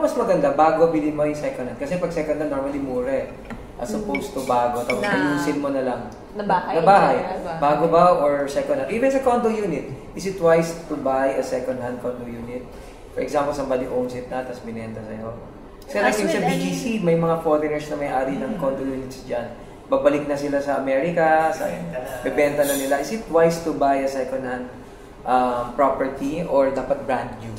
mas maganda bago bilhin mo yung second hand? Kasi pag second hand, normally mura eh. As opposed to bago. Tapos ayusin mo na lang. Na bahay. Bago ba or second hand? Even sa condo unit, is it wise to buy a second hand condo unit? For example, somebody owns it na, tapos binenta sa'yo. Kasi like yung sa BGC, may mga foreigners na may-ari ng condo units dyan. Babalik na sila sa Amerika, bebenta na nila. Is it wise to buy a second hand property or dapat brand new?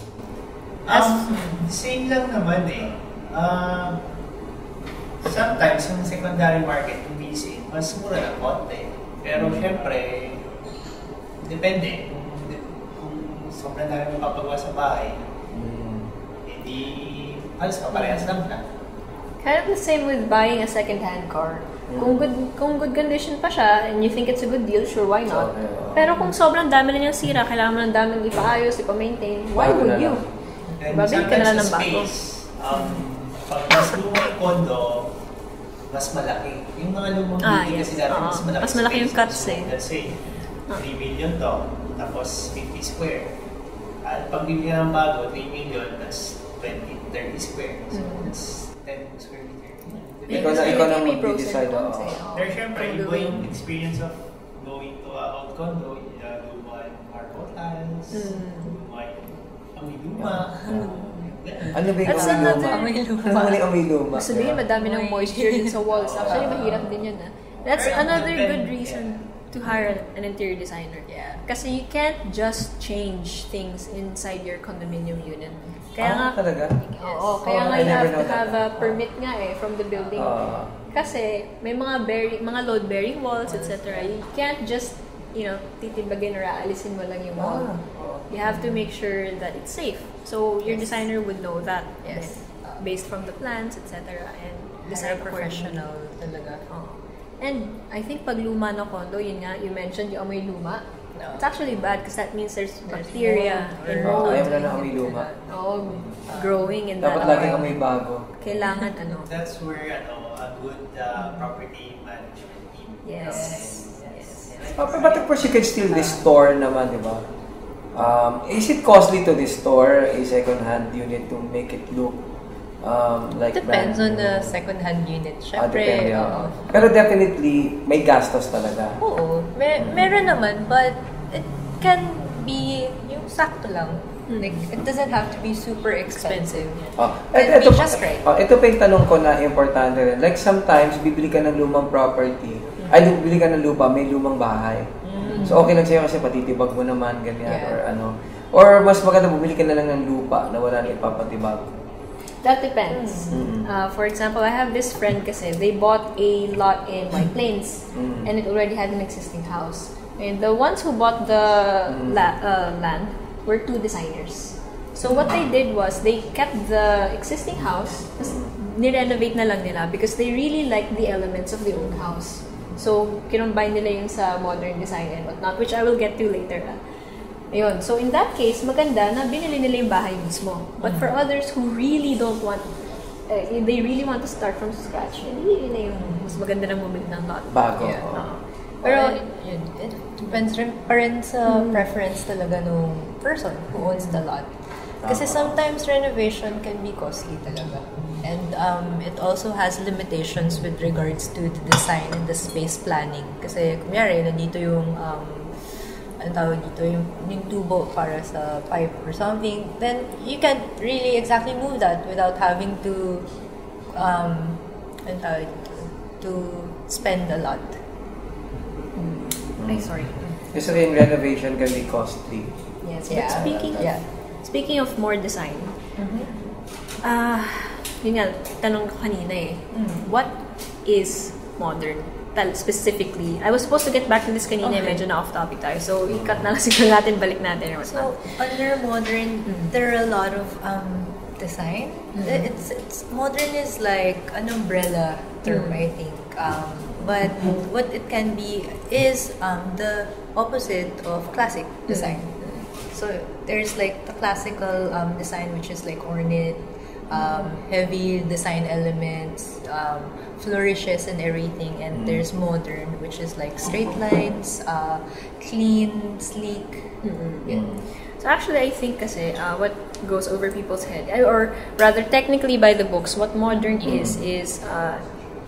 Same lang naman eh. Sometimes yung secondary market yung BC, mas mura na konti. Pero syempre, depende. Kung sobrang dami mapapagawa sa bahay, hindi halos kaparehas lang na. Kind of the same with buying a second-hand car. Kung good condition pa siya and you think it's a good deal, sure, why not? Pero kung sobrang dami na niyang sira, kailangan mo ng daming ipaayos, ipa-maintain, why would you? Babalik ka na lang ng bago. Pag mas lumang condo, mas malaki. Yung mga lumang building kasi dati mas malaki. Mas malaki yung cuts eh. Let's say, 3 million to, tapos 50 square. At pag bibigyan ng bago, 3 million, that's 30 square. So that's 10 square meter. Ikaw na mag-decide. Pero syempre, iba yung experience of going to a old condo, luma yung marble tiles, luma yung amoy luma. Ano ba yung amoy luma? Sabihin, madami ng moisture din sa walls. Actually, mahirap din yun. That's another good reason to hire an interior designer. Kasi you can't just change things inside your condominium unit. Kaya nga, talaga? Oo, kaya nga you have to have a permit nga from the building. Kasi may mga load-bearing walls, etc. You can't just, titibagin or aalisin mo lang yung wall. You have to make sure that it's safe. So your designer would know that. Yes. Based from the plans, etc. And design professional talaga. And I think pag luma na condo, yun nga, you mentioned yung amoy luma. It's actually bad because that means there's bacteria and mold. Ayaw na ng amoy luma. Growing in that. Dapat laging amoy bago. Kailangan That's where a good property management team. Yes. But of course, you can still restore naman, di ba? Is it costly to restore a second-hand unit to make it look like depends on the second-hand unit. Syempre, depende, pero definitely, may gastos talaga. Oo. Meron naman, but it can be yung sakto lang. Like, it doesn't have to be super expensive. It can be just right. Ito pa yung tanong ko na importante rin. Like sometimes, bibili ka ng lumang property, bibili ka ng lupa, may lumang bahay. So okay lang sa'yo kasi patitibag mo naman, ganyan, or ano. Or mas maganda, bumili ka na lang ng lupa na wala na ipapatibag. That depends. For example, I have this friend kasi, they bought a lot in White Plains and it already had an existing house. And the ones who bought the land were two designers. So what they did was, they kept the existing house, nirenovate na lang nila because they really liked the elements of the old house. So, kinumbine nila yung sa modern design and whatnot, which I will get to later. Ayun. So, in that case, maganda na binili nila yung bahay mismo. But for others who really don't want, they really want to start from scratch, hindi na yung mas maganda na bumili ng lot. Bago. Pero, it depends rin sa preference talaga nung person who owns the lot. Kasi sometimes renovation can be costly talaga. And it also has limitations with regards to the design and the space planning. Kasi, kunyari, nandito yung, yung tubo para sa pipe or something, then you can't really exactly move that without having to, to spend a lot. Sorry. Kasi rin renovation can be costly. Yes, but speaking of more design, yun nga, tanong ko kanina what is modern? Specifically, I was supposed to get back to this kanina, medyo na off topic tayo. So, i-cut na lang siguro natin, balik natin. So, under modern, there are a lot of design. It's modern is like an umbrella term, I think. But what it can be is the opposite of classic design. So there's like the classical design, which is like ornate, heavy design elements, flourishes and everything. And there's modern, which is like straight lines, clean, sleek. So actually, I think kasi what goes over people's head, or rather technically by the books, what modern is this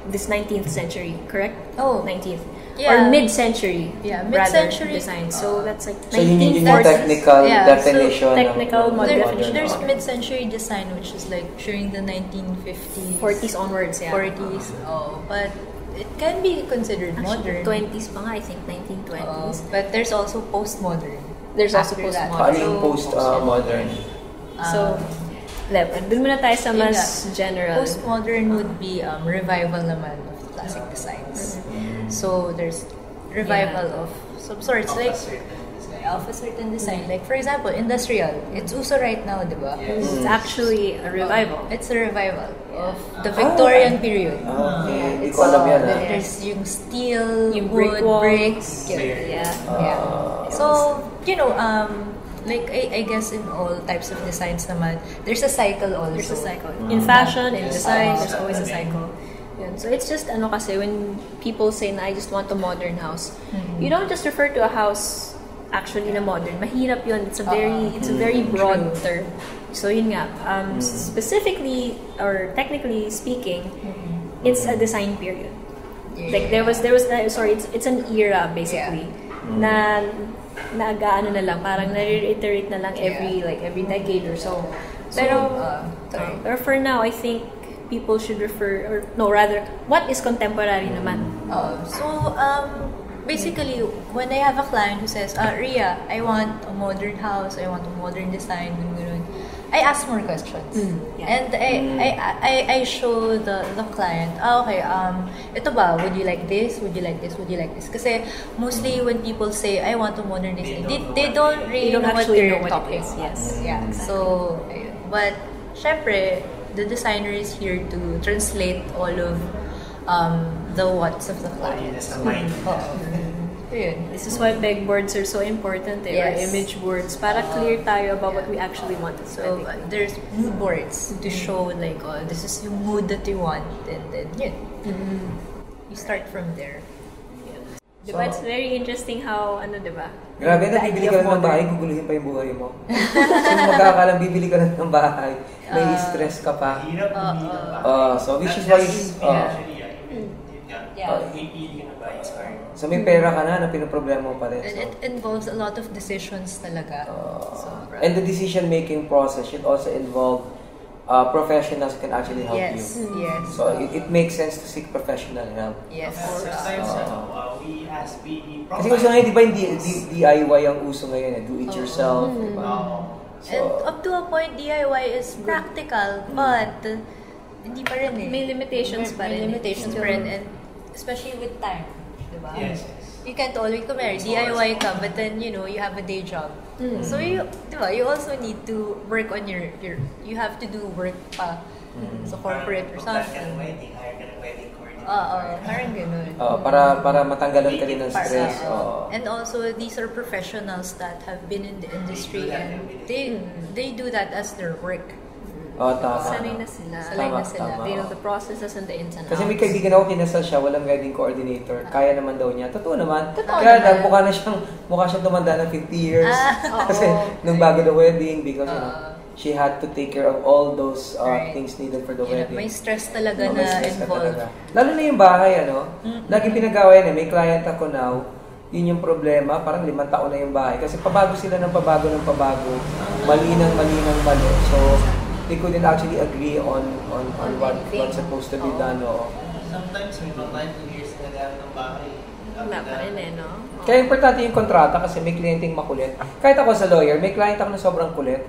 19th century, correct? Oh. 19th. Yeah. Or mid-century, Yeah, rather, mid-century. design. So that's like So yun yung 1940s. technical Yeah, so definition technical of modern modern. There's Okay. mid-century design, which is like during the 1950s, 40s onwards, yeah. 40s. Oh, but it can be considered Actually, modern. 20s pa nga, I think, 1920s. But there's also postmodern. There's also After that. postmodern. Paano yung post-modern? So, dun muna tayo sa mas Yun general. Postmodern would be revival naman of classic designs. So there's revival of some sorts, like of a certain design. Like for example, industrial. It's uso right now, di ba? It's actually a revival. It's a revival of the Victorian period. Okay, hindi ko alam yan. There's yung steel, Yung wood, brick walls. bricks. Yeah. So, like I guess in all types of designs naman, there's a cycle also. There's a cycle. In fashion, in design, there's always a cycle. Yun. So it's just kasi when people say na I just want a modern house, you don't just refer to a house actually na modern. Mahirap yun. It's a very broad term. So yun nga, specifically or technically speaking, it's a design period. Like there was it's an era basically na nag-aano na lang, parang na-reiterate na lang every decade or so. Pero for now, I think people should what is contemporary naman? Basically, when I have a client who says, Ria, I want a modern house, I want a modern design, ganun, I ask more questions. And I show the client, okay, ito ba, would you like this? Would you like this? Would you like this? Kasi mostly when people say, I want a modern design, they don't really know what they're talking about. Yes. Yeah. So, but, syempre, the designer is here to translate all of the what's of the client. This is why pegboards are so important, or image boards, para clear tayo about what we actually want. So there's mood boards to show like, this is yung mood that you want, and then you start from there. Diba? It's very interesting how, diba? Grabe, nabibili ka lang ng bahay, guguluhin pa yung buhay mo. Kasi magkakalang bibili ka lang ng bahay, may stress ka pa. Hirap bumili ng bahay. So which is why, so may pera ka na pinoproblema mo pa rin. And it involves a lot of decisions talaga. And the decision-making process should also involve professionals who can actually help you. Yes. So it makes sense to seek professional help. Yes. Sometimes, we Kasi gusto ngayon, di ba yung DIY ang uso ngayon, do it yourself, di ba? And up to a point, DIY is practical, but hindi pa rin eh. May limitations pa rin. May limitations pa rin, and especially with time, di ba? Yes. You can't always DIY ka, but then, you have a day job. So, you also need to work on you have to do work pa sa corporate or something. Parang ganun. Para matanggalan ka din ng stress. And also, these are professionals that have been in the industry and they do that as their work. Tama. Sanay na sila. Tama. They know the processes and the ins and outs. Kasi may kaibigan ako, kinasal siya, walang wedding coordinator. Kaya naman daw niya. Totoo naman. Kaya lang, mukha siyang tumanda ng 50 years. Kasi nung bago the wedding, because she had to take care of all those things needed for the wedding. May stress talaga na involved. Lalo na yung bahay, lagi pinagawa yan. May client ako now, yun yung problema, parang 5 taon na yung bahay. Kasi pabago sila ng pabago. Mali. So, they couldn't actually agree on what's supposed to be done. Sometimes may mga 2 years na lang ng bahay. Wala pa rin no? Kaya importante yung kontrata kasi may kliyenteng makulit. Kahit ako sa lawyer, may client ako na sobrang kulit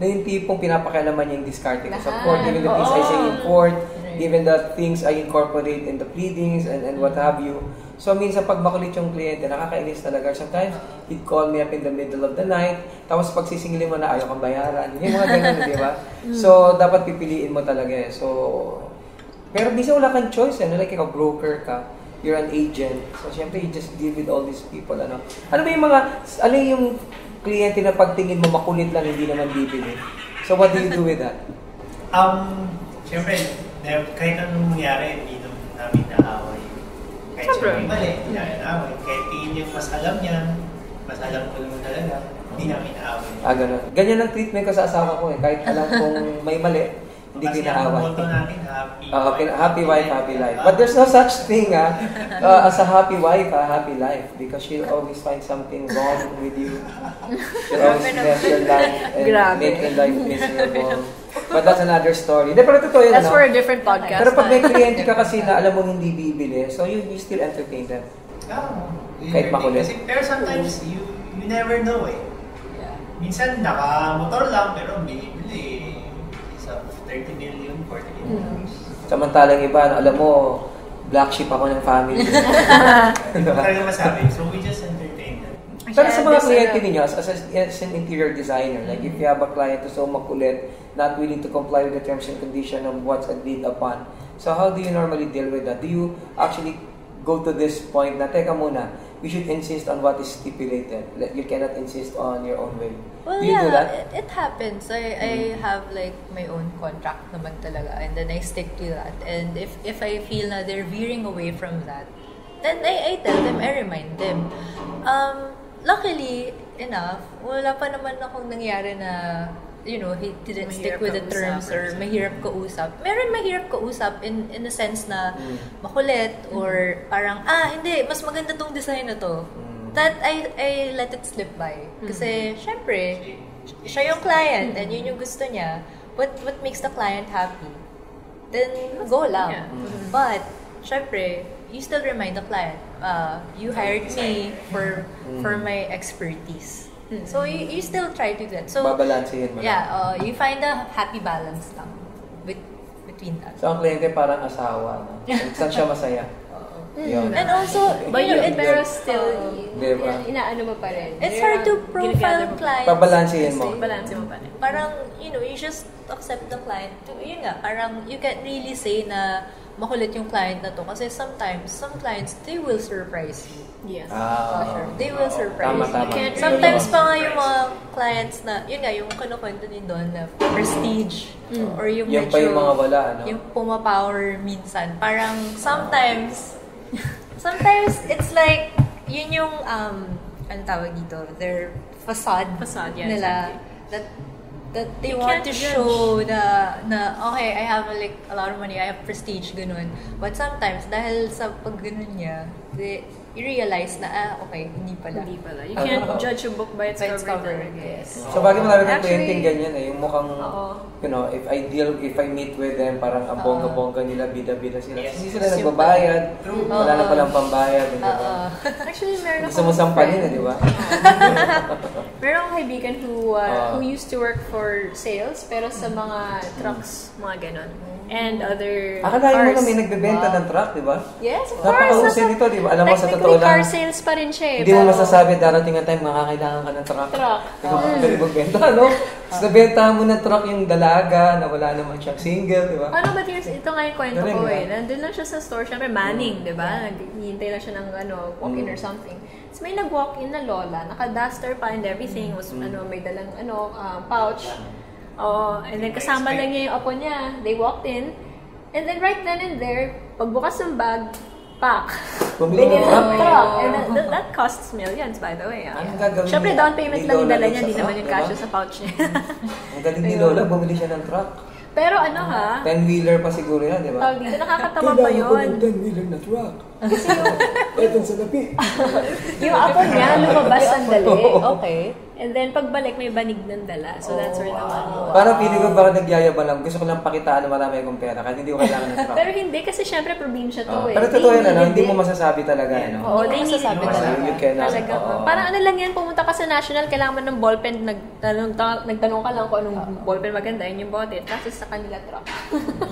na yung tipong pinapakialaman niya yung diskarte ko sa court, even the things I say in court, even the things I incorporate in the pleadings and what have you. So minsan pag makulit yung kliyente, nakakainis talaga. Sometimes, he'd call me up in the middle of the night, tapos pag sisingilin mo na ayaw kang bayaran. Yung mga ganun, di ba? So, dapat pipiliin mo talaga eh. So, pero minsan wala kang choice, like ikaw broker ka, you're an agent. So, syempre, you just deal with all these people. Ano ba yung kliyente na pagtingin mo makulit lang, hindi naman bibili? So, what do you do with that? Syempre, kahit anong mangyari, hindi namin naaway. Kahit siya may mali, hindi namin naaway. Kahit tingin niya mas alam niya, Masalang ko naman talaga. Hindi namin naaway. Ganun. Ganyan ang treatment ko sa asawa ko eh. Kahit alam kong may mali, hindi Kasi kinaaway. ang motto natin, Happy wife, happy life. But there's no such thing as a happy wife, a happy life. Because she'll always find something wrong with you. She'll always mess your life and make your life miserable. But that's another story. Pero totoo yun, That's for a different podcast. Pero pag may kliyente ka kasi na alam mong hindi bibili, so you still entertain them. Kahit makulit. Pero sometimes, you never know eh. Minsan naka-motor lang, pero binibili sa 30 million, 40 million. Samantalang iba, alam mo, black sheep ako ng family. Hindi ko talaga masabi. So we just entertain them. Pero sa mga kliyente ninyo, as an interior designer, like if you have a client who's so makulit, not willing to comply with the terms and conditions of what's agreed upon, so how do you normally deal with that? Do you actually go to this point na, teka muna, we should insist on what is stipulated. You cannot insist on your own way. Well, do you do that? it happens. I have like my own contract naman talaga, and then I stick to that. And if I feel na they're veering away from that, then I tell them, I remind them. Luckily enough, wala pa naman akong nangyari na, you know, he didn't stick with the terms or mahirap kausap. Meron mahirap kausap in a sense na makulit or parang, hindi, mas maganda tong design na to. That I let it slip by. Kasi, syempre, siya yung client and yun yung gusto niya. What makes the client happy? Then, go lang. But, syempre, you still remind the client, you hired me for my expertise. So, you still try to do that. So, babalansehin mo. Yeah, you find a happy balance lang between that. So, ang kliyente parang asawa. No? Saan siya masaya? Yun. And also, But you know, pero still, diba? inaano mo pa rin. it's hard to profile clients. Babalansehin mo. Balanse mo pa rin. Parang, you know, you just accept the client. Yun nga, parang you can't really say na makulit yung client na to. Kasi sometimes, some clients, they will surprise you. Yes. Sure. They will surprise Tama, you. tama. Sometimes pa nga yung mga clients na, yun nga, yung kinukwento ni Don na prestige. Or yung Yung medyo, pa yung mga wala, ano? yung pumapower minsan. Parang sometimes it's like, yun yung, ano tawag dito, their facade Yeah, nila. exactly. That they You want can't to judge. show na okay, I have like a lot of money, I have prestige, ganun. But sometimes, dahil sa pag ganun niya, you realize na, okay, hindi pala. Hindi pala. You can't judge a book by its By its cover. cover, yes. So, bagay marami kang Actually, kliyenteng ganyan eh. Yung mukhang, you know, if I meet with them, parang ang bongga-bongga nila, bida-bida sila. Yes. Hindi sila nagbabayad. Wala na palang pambayad. Actually, meron Gusto mo sampalin di ba? Meron akong kaibigan who used to work for sales, pero sa mga trucks, mga ganon. And other Akalain mo cars. na may nagbebenta ng truck, di ba? Yes, of course. Napaka-usin nito, di ba? Alam mo, sa totoo Technically, car lang, sales pa rin siya eh. hindi mo pero- masasabi darating ang time makakailangan ka ng truck. Truck. Ikaw pa pwede magbenta, no? Tapos nabentahan mo ng truck yung dalaga na wala naman siyang single, di ba? Ano ba, here's, ito nga yung kwento Galing, ko di ba? eh. Nandun lang siya sa store, syempre manning, di ba? Naghihintay lang siya ng walk-in or something. Tapos may nag-walk-in na lola, naka-duster pa and everything, was may dalang pouch. And then kasama lang niya yung apo niya. They walked in. And then right then and there, pagbukas ng bag, pack. Bumili ng truck. Truck. And that costs millions, by the way. Anong gagawin Syempre, niya? down payment Ni lang yung Lola dala dun niya, sa hindi naman truck, yung diba? kasya sa pouch niya. Ang galing ni Lola, bumili siya ng truck. Pero ano ha, 10-wheeler pa siguro yan, di ba? tawag dito, nakakatawa pa yun. 10-wheeler na truck. Etong sa lapi. Yung apo niya, lumabas sandali. Okay. And then, pagbalik, may banig ng dala. So, that's where the money was. Parang pili ko bakit nagyayabang lang. Gusto ko lang pakitaan na marami akong pera kahit hindi ko kailangan ng truck. Pero hindi, kasi syempre, probinsya to eh. Pero totoo yan, They ano? needed Hindi mo it. masasabi talaga, ano? Oo, they needed masasabi it. talaga. You cannot. Talaga. Oo. Parang ano lang yan, pumunta ka sa national, kailangan mo ng ballpen, nagtanong ka lang kung anong ballpen maganda, yun yung bought it. Kasi sa kanila truck.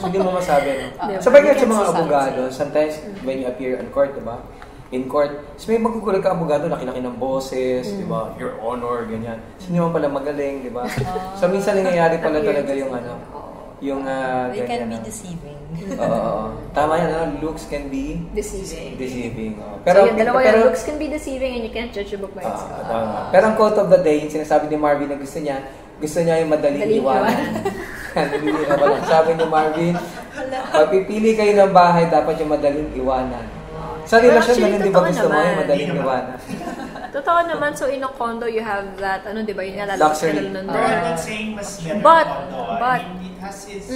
Hindi mo masabi, no? Diba? Sabay nga You sa can't mga say abogado, sometimes when you appear in court, diba? In court, so may magugulat ka abogado, laki-laki ng boses, diba? Your honor, ganyan. So, hindi mo pala magaling, diba? So, minsan nangyayari pala talaga yung yung They ganyan. can be no? deceiving. Oo. Tama yan, no? Looks can be Deceiving. deceiving. Oo. So, yung dalawa yung looks can be deceiving and you can't judge a book by its cover. tama. Pero ang quote of the day, yung sinasabi ni Marvin na gusto niya yung madaling Madaling iwanan. Sabi ni Marvin, pagpipili kayo ng bahay, dapat yung madaling iwanan. Sa relasyon, actually, ganun di ba totoo gusto mo yung naman. madaling Hindi iwanan? Totoo naman, so in a condo, you have that, di ba, yung lalabas ka Luxury. lang nun. Pero I'm not saying mas better But- ang condo. but- I mean, it has its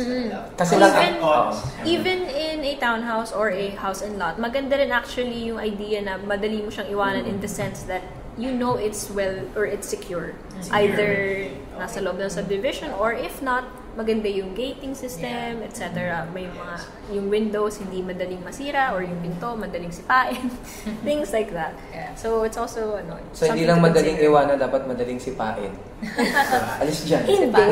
Kasi pros lang- and cons. Even in a townhouse or a house and lot, maganda rin actually yung idea na madali mo siyang iwanan in the sense that you know it's well or it's secure. Either nasa loob ng subdivision or if not, maganda yung gating system, etc. May mga, yung windows hindi madaling masira or yung pinto madaling sipain. Things like that. Yeah. So it's also, So hindi something lang to madaling consider. iwanan, dapat madaling sipain. So, alis dyan. Hindi.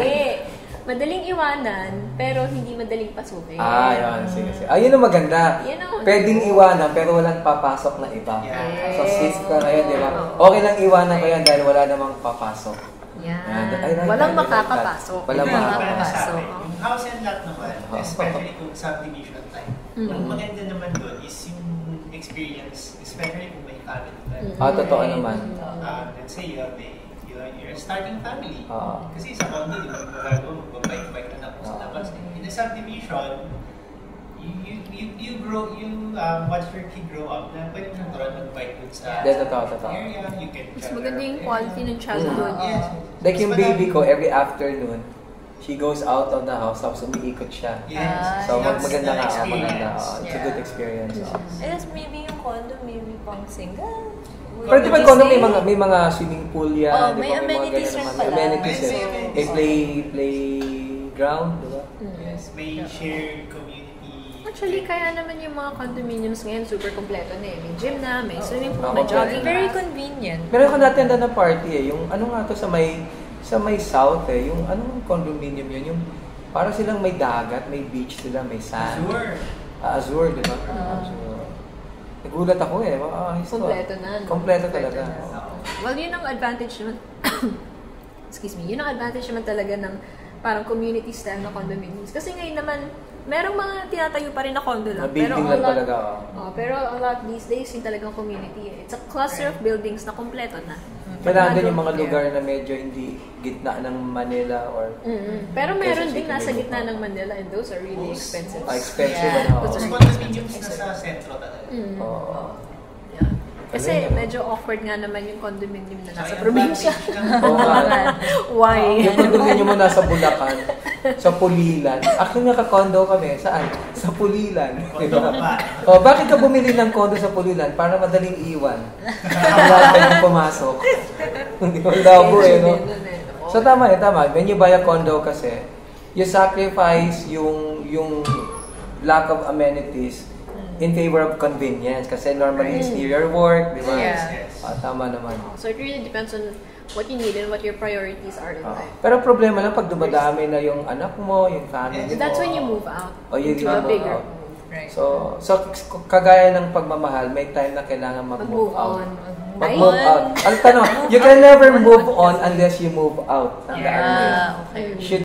Madaling iwanan, pero hindi madaling pasukin. Yun. Sige. Yun ang maganda. Yun ang- Pwedeng iwanan, pero walang papasok na iba. Yeah. So, seats ka ngayon, di ba? Okay lang iwanan ko yan dahil wala namang papasok. Yan. Ay, Walang right. makakapasok. Walang Hindi, makakapasok. para sa akin, yung house and lot naman, especially kung subdivision type, ang maganda naman doon is yung experience, especially kung may family ka. Totoo naman. Let's say you're starting family. Oo. Kasi sa condo, di ba, magbabike-bike na lang sa labas. In a subdivision, you grow, you watch your kid grow up na pwede mo siyang turuan mag-bike dun sa Totoo. area. You can Mas maganda yung quality ng childhood. Yes. Like yung baby ko, every afternoon, she goes out of the house, tapos umiikot siya. Yes. So, That's maganda the nga. experience. Maganda. It's a good experience. Yes, maybe yung condo, maybe pang single. Pero di ba kondo may mga swimming pool yan, di may ba? amenities rin ganun naman. pala. Amenities May eh. amenities. May playground, di ba? Yes, may shared community. Actually, kaya naman yung mga condominiums ngayon super kompleto na eh. May gym na, may swimming pool, Oo, may jogging Very path. convenient. Meron ko natin na party eh, yung ano nga to sa may south eh, yung anong condominium yun, yung para silang may dagat, may beach sila, may sand. Sure. Azure, di ba? Azure. Nagulat ako eh. Kompleto na. No? Kompleto talaga. Well, yun ang advantage naman. Excuse me. Yun ang advantage naman talaga ng parang community style na condominiums. Kasi ngayon naman, merong mga tinatayo pa rin na condo lang. Building lang talaga. Pero a lot these days, yung talagang community. It's a cluster of buildings na kompleto na. Kailangan din yung mga lugar na medyo hindi gitna ng Manila or Pero meron Quezon din City, nasa maybe. gitna ng Manila and those are really expensive. expensive. Yeah. Ano. Mas condominiums na sa sentro talaga. Oo. Kasi Galing, medyo awkward nga naman yung condominium na nasa Kaya probinsya. Oo nga. Why? Yung condominium mo nasa Bulacan, sa Pulilan. Actually, naka-condo kami. Saan? Sa Pulilan. Condo pa. Bakit ka bumili ng condo sa Pulilan? Para madaling iwan. Wala kayong pumasok. Hindi mo labo eh, no? So tama. When you buy a condo kasi, you sacrifice yung lack of amenities in favor of convenience. Kasi normally it's near your work, di ba? Yeah. Tama naman. So it really depends on what you need and what your priorities are in life. Pero problema lang pag dumadami na yung anak mo, yung family mo. That's when you move out You into a move bigger out. home. Right. So kagaya ng pagmamahal, may time na kailangan mag-move Mag-move out. on. Mag-move out. Ang tanong, you can never move on unless you move out. Okay. Should